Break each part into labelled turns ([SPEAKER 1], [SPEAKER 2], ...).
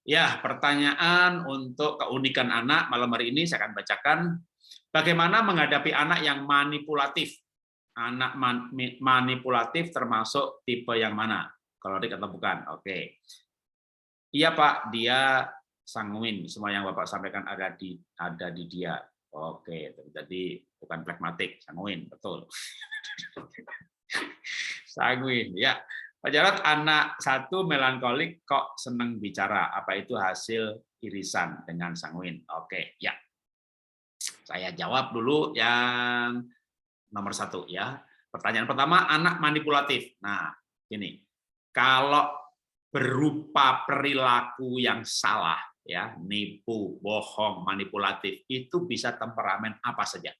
[SPEAKER 1] Ya, pertanyaan untuk keunikan anak malam hari ini saya akan bacakan. Bagaimana menghadapi anak yang manipulatif? Anak manipulatif termasuk tipe yang mana? Kolerik atau bukan? Oke. Iya Pak, dia sanguin. Semua yang Bapak sampaikan ada di dia. Oke, jadi bukan plekmatik, sanguin, betul. Sanguin, ya. Pak Jarod, anak satu melankolik kok senang bicara. Apa itu hasil irisan dengan sanguin? Oke, ya. Saya jawab dulu yang nomor satu ya. Pertanyaan pertama, anak manipulatif. Nah, ini kalau berupa perilaku yang salah, ya, nipu, bohong, manipulatif, itu bisa temperamen apa saja.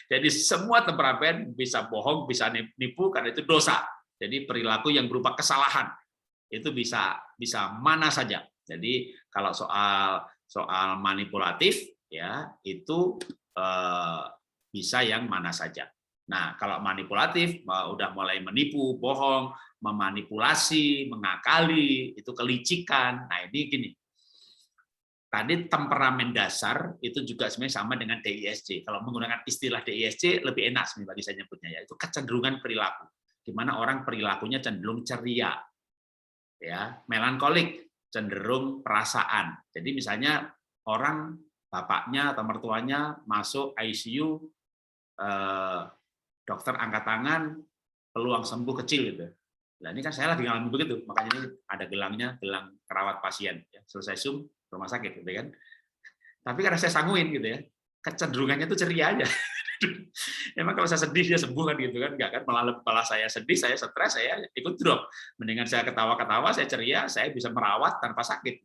[SPEAKER 1] Jadi semua temperamen bisa bohong, bisa nipu karena itu dosa. Jadi perilaku yang berupa kesalahan itu bisa mana saja. Jadi kalau soal manipulatif ya itu bisa yang mana saja. Nah, kalau manipulatif udah mulai menipu, bohong, memanipulasi, mengakali, itu kelicikan. Nah, ini gini. Tadi temperamen dasar itu juga sebenarnya sama dengan DISC. Kalau menggunakan istilah DISC lebih enak sebenarnya bagi saya nyebutnya ya. Itu kecenderungan perilaku. Di mana orang perilakunya cenderung ceria. Ya, melankolik, cenderung perasaan. Jadi misalnya orang bapaknya atau mertuanya masuk ICU, dokter angkat tangan, peluang sembuh kecil gitu. Nah ini kan saya lagi ngalamin begitu, makanya ini ada gelangnya, gelang kerawat pasien. Ya. Selesai Zoom, rumah sakit, gitu kan. Tapi karena saya sanguin gitu ya, kecenderungannya tuh ceria aja. Emang kalau saya sedih dia sembuh kan gitu kan, enggak kan? Malah saya sedih, saya stres, saya ikut drop. Mendingan saya ketawa-ketawa, saya ceria, saya bisa merawat tanpa sakit.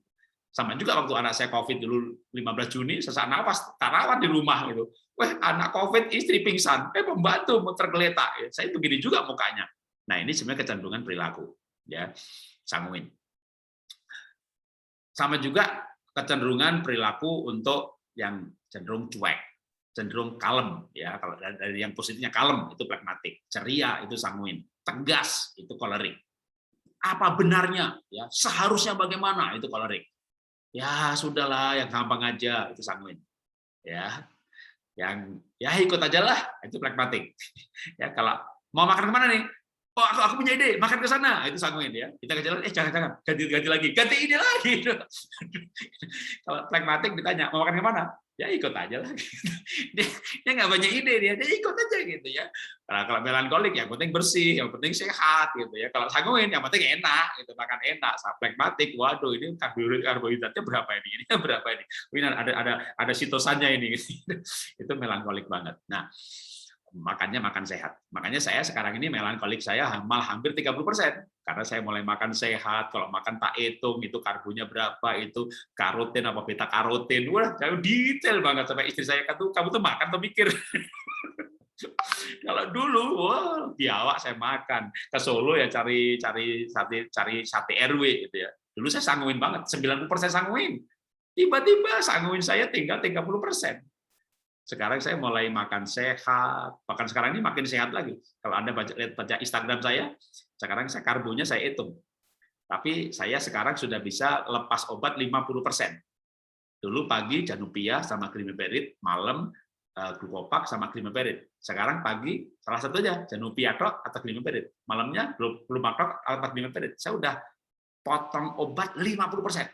[SPEAKER 1] Sama juga waktu anak saya COVID dulu 15 Juni, sesak nafas, tak rawat di rumah gitu. Wah, anak COVID, istri pingsan, pembantu tergeletak. Saya begini juga mukanya. Nah, ini sebenarnya kecenderungan perilaku, ya, sanguin. Sama juga kecenderungan perilaku untuk yang cenderung cuek, cenderung kalem, ya. Kalau dari yang positifnya kalem itu pragmatik, ceria itu sanguin, tegas itu kolerik. Apa benarnya? Ya, seharusnya bagaimana itu kolerik. Ya sudahlah, yang gampang aja itu sanguin. Ya, yang ya ikut aja lah itu pragmatik. Ya kalau mau makan kemana nih? Oh aku punya ide, makan ke sana itu sanguin ya. Kita ke jalan, jangan ganti lagi, ganti ide lagi. Kalau pragmatik ditanya mau makan kemana? Ya ikut aja lah. Dia nggak banyak ide dia ikut aja gitu ya. Kalau melankolik yang penting bersih, yang penting sehat gitu ya. Kalau sanguin yang penting enak gitu, makan enak. Pragmatik, waduh ini karbohidratnya berapa ini? Ini berapa ini? Ini ada sitosannya ini. Itu melankolik banget. Nah, makannya makan sehat. Makanya saya sekarang ini melankolik saya malah hampir 30%. Karena saya mulai makan sehat, kalau makan tak hitung, itu karbonya berapa, itu karotin apa beta karotin. Wah, saya detail banget sampai istri saya kata, kamu tuh makan atau mikir? Kalau dulu, wah, biawak saya makan. Ke Solo ya cari sate RW gitu ya. Dulu saya sanguin banget, 90% sanguin. Tiba-tiba sanguin saya tinggal 30%. Sekarang saya mulai makan sehat, bahkan sekarang ini makin sehat lagi. Kalau Anda baca Instagram saya, sekarang saya karbonya saya hitung. Tapi saya sekarang sudah bisa lepas obat 50%. Dulu pagi Janupia sama Glimeberit, malam Glucopak sama Glimeberit. Sekarang pagi salah satu aja, Janupia tok atau Glimeberit. Malamnya Glucopak atau Glimeberit. Saya udah potong obat 50%.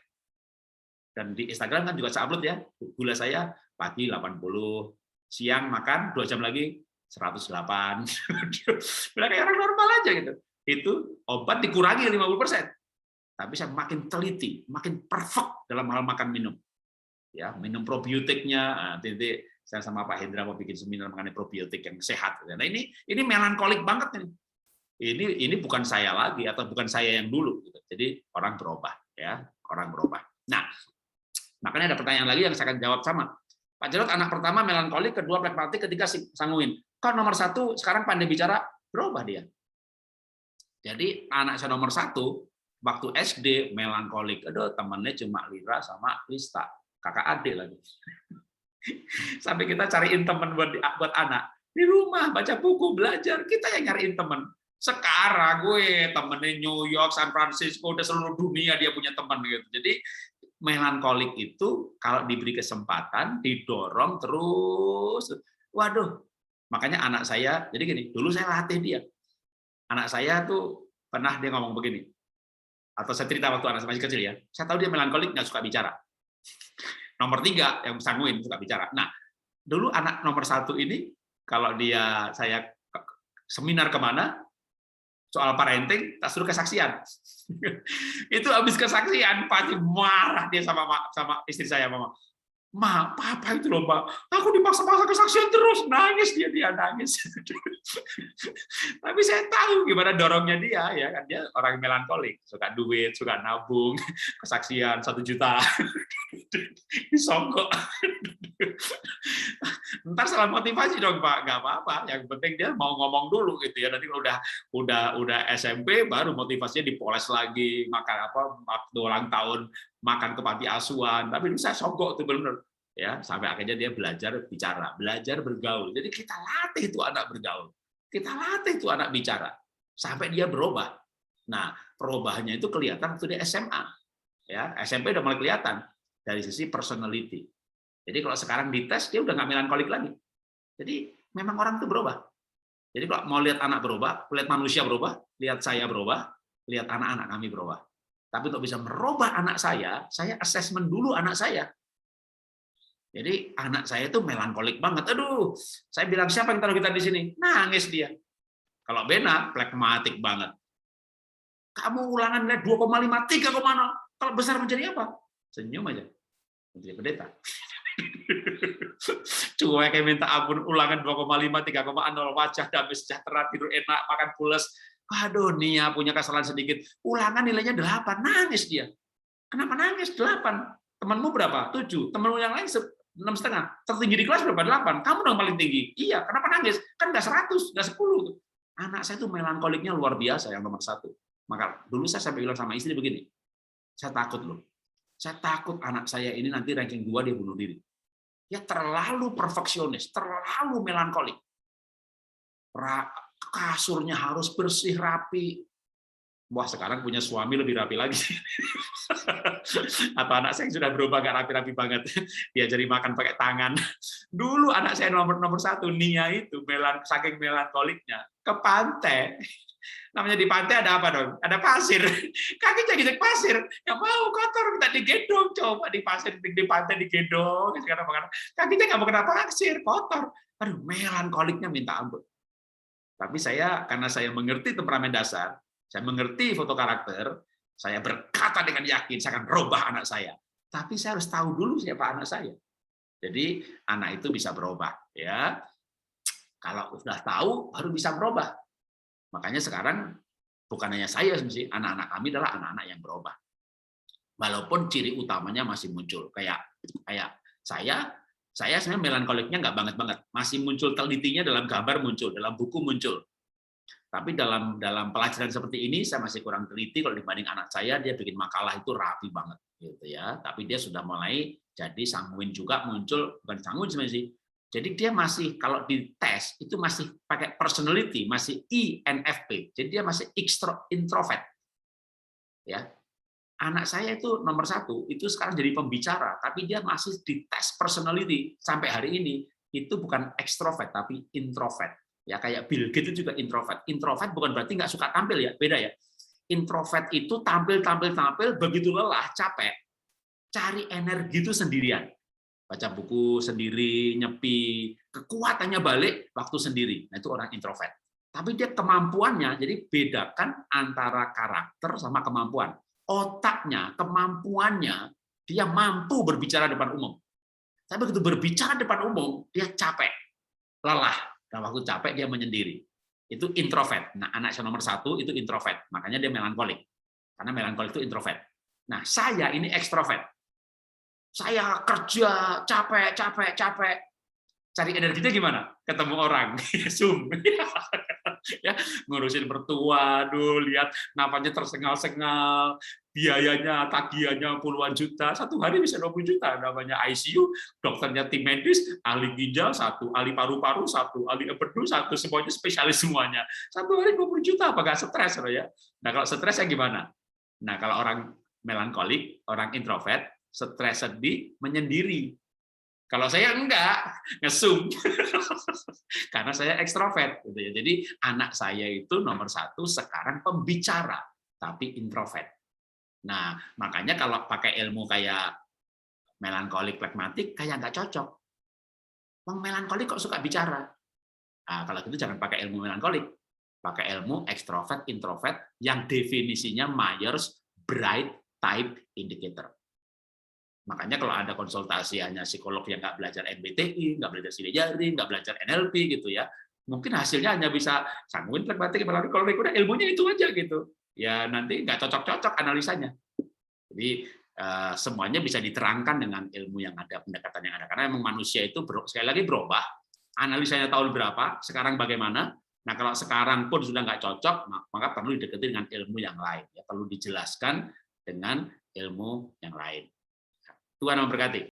[SPEAKER 1] Dan di Instagram kan juga saya upload ya, gula saya pagi 80, siang makan 2 jam lagi 108. Udah kayak orang normal aja gitu. Itu obat dikurangi 50%. Tapi saya makin teliti, makin perfect dalam hal makan minum. Ya, minum probiotiknya, nanti saya sama Pak Hendra mau bikin seminar mengenai probiotik yang sehat. Nah, ini melankolik banget nih. Ini bukan saya lagi atau bukan saya yang dulu gitu. Jadi orang berubah ya, orang berubah. Nah, makanya ada pertanyaan lagi yang saya akan jawab sama. Pak Jarod anak pertama melankolik, kedua pragmatik, ketiga sanguin. Kok nomor 1 sekarang pandai bicara, berubah dia. Jadi anak saya nomor 1 waktu SD melankolik, aduh temennya cuma Lira sama Krista, kakak adik lagi. Sampai kita cariin teman buat anak di rumah, baca buku, belajar, kita yang nyariin teman. Sekarang gue temenin New York, San Francisco, udah seluruh dunia dia punya teman gitu. Jadi melankolik itu kalau diberi kesempatan, didorong terus, waduh. Makanya anak saya, jadi gini, dulu saya latih dia. Anak saya tuh pernah dia ngomong begini, atau saya cerita waktu anak saya masih kecil ya, saya tahu dia melankolik, nggak suka bicara. Nomor 3 yang sanguin suka bicara. Nah, dulu anak nomor 1 ini kalau dia saya seminar kemana soal parenting, tak suruh kesaksian. Itu habis kesaksian pasti marah dia sama istri saya, mama. Ma, papa itu loh, Mbak. Aku dipaksa-paksa kesaksian terus, nangis dia nangis. Tapi saya tahu gimana dorongnya dia, ya kan dia orang melankolik, suka duit, suka nabung, kesaksian 1 juta, disogok. Ntar salah motivasi dong Pak, nggak apa-apa. Yang penting dia mau ngomong dulu gitu ya. Nanti kalau udah SMP baru motivasinya dipoles lagi, makan apa waktu ulang tahun makan ke panti asuhan. Tapi dulu saya sogok tuh benar ya, sampai akhirnya dia belajar bicara, belajar bergaul. Jadi kita latih itu anak bergaul, kita latih itu anak bicara sampai dia berubah. Nah, perubahannya itu kelihatan waktu dia SMA. Ya, SMP udah mulai kelihatan dari sisi personality. Jadi kalau sekarang dites dia udah nggak melankolik lagi. Jadi memang orang itu berubah. Jadi kalau mau lihat anak berubah, lihat manusia berubah, lihat saya berubah, lihat anak-anak kami berubah. Tapi untuk bisa merubah anak saya asesmen dulu anak saya. Jadi anak saya itu melankolik banget. Aduh, saya bilang siapa yang taruh kita di sini? Nangis dia. Kalau Bena, plekmatik banget. Kamu ulangan lihat 2,5, 3,0. Kalau besar menjadi apa? Senyum aja. Menjadi pendeta. Cuek kayak minta ampun, ulangan 2,5, 3,0, wajah damai sejahtera, tidur enak, makan pules. Aduh, Nia punya kesalahan sedikit. Ulangan nilainya 8, nangis dia. Kenapa nangis? 8. Temanmu berapa? 7. Temanmu yang lain 6,5. Tertinggi di kelas berapa? 8. Kamu dong paling tinggi. Iya, kenapa nangis? Kan nggak 100, nggak 10. Anak saya itu melankoliknya luar biasa, yang nomor 1. Maka dulu saya sampai bilang sama istri begini, saya takut loh. Saya takut anak saya ini nanti ranking 2 dia bunuh diri. Dia terlalu perfeksionis, terlalu melankolik. Kasurnya harus bersih, rapi. Wah, sekarang punya suami lebih rapi lagi. Atau anak saya yang sudah berubah, nggak rapi-rapi banget. Dia jadi makan pakai tangan. Dulu anak saya nomor 1, Nia itu, saking melankoliknya, ke pantai. Namanya di pantai ada apa dong? Ada pasir. Kaki jadi pasir. Nggak mau kotor, minta digendong. Coba di pasir, di pantai digendong. Kakinya nggak mau kena pasir, kotor. Aduh, melankoliknya minta ampun. Tapi karena saya mengerti temperamen dasar, saya mengerti foto karakter, saya berkata dengan yakin, saya akan rubah anak saya. Tapi saya harus tahu dulu siapa anak saya. Jadi anak itu bisa berubah. Ya, kalau sudah tahu, baru bisa berubah. Makanya sekarang bukan hanya saya sih, anak-anak kami adalah anak-anak yang berubah. Walaupun ciri utamanya masih muncul, kayak saya sebenarnya melankoliknya nggak banget, masih muncul telitinya dalam gambar muncul, dalam buku muncul. Tapi dalam pelajaran seperti ini saya masih kurang teliti kalau dibanding anak saya, dia bikin makalah itu rapi banget, gitu ya. Tapi dia sudah mulai jadi sanguin juga muncul, bukan sanguin sebenarnya sih. Jadi dia masih kalau dites itu masih pakai personality, masih INFP. Jadi dia masih introvert. Ya. Anak saya itu nomor 1 itu sekarang jadi pembicara, tapi dia masih dites personality sampai hari ini itu bukan ekstrovert tapi introvert. Ya kayak Bill Gates itu juga introvert. Introvert bukan berarti nggak suka tampil ya, beda ya. Introvert itu tampil begitu lelah, capek, cari energi itu sendirian. Baca buku sendiri, nyepi, kekuatannya balik waktu sendiri. Nah, itu orang introvert. Tapi dia kemampuannya, jadi bedakan antara karakter sama kemampuan. Otaknya, kemampuannya, dia mampu berbicara depan umum. Tapi begitu berbicara depan umum, dia capek, lelah. Dan waktu capek, dia menyendiri. Itu introvert. Nah, anak saya nomor 1 itu introvert. Makanya dia melankolik. Karena melankolik itu introvert. Nah, saya ini ekstrovert. Saya kerja, capek. Cari energinya gimana? Ketemu orang, Zoom. Ya, ngurusin mertua, aduh, lihat napanya tersengal-sengal, biayanya, tagihannya puluhan juta, satu hari bisa 20 juta, namanya ICU, dokternya tim medis, ahli ginjal satu, ahli paru-paru satu, ahli empedu satu, semuanya spesialis semuanya. Satu hari 20 juta, apa nggak stres, ya? Nah, kalau stresnya gimana? Nah, kalau orang melankolik, orang introvert, stres sedih, menyendiri. Kalau saya enggak, ngesum. Karena saya ekstrovert. Gitu ya. Jadi anak saya itu nomor satu sekarang pembicara, tapi introvert. Nah, makanya kalau pakai ilmu kayak melankolik, flegmatik, kayak nggak cocok. Wong melankolik kok suka bicara? Nah, kalau gitu jangan pakai ilmu melankolik. Pakai ilmu ekstrovert, introvert, yang definisinya Myers-Briggs Type Indicator. Makanya kalau ada konsultasi hanya psikolog yang nggak belajar MBTI, nggak belajar sidik jari, nggak belajar NLP gitu ya, mungkin hasilnya hanya bisa sanguin, flegmatik, melankolik, udah ilmunya itu aja gitu. Ya nanti nggak cocok-cocok analisanya. Jadi semuanya bisa diterangkan dengan ilmu yang ada, pendekatan yang ada. Karena memang manusia itu sekali lagi berubah. Analisanya tahun berapa, sekarang bagaimana. Nah kalau sekarang pun sudah nggak cocok, maka perlu didekati dengan ilmu yang lain. Ya, perlu dijelaskan dengan ilmu yang lain. Tuhan memberkati.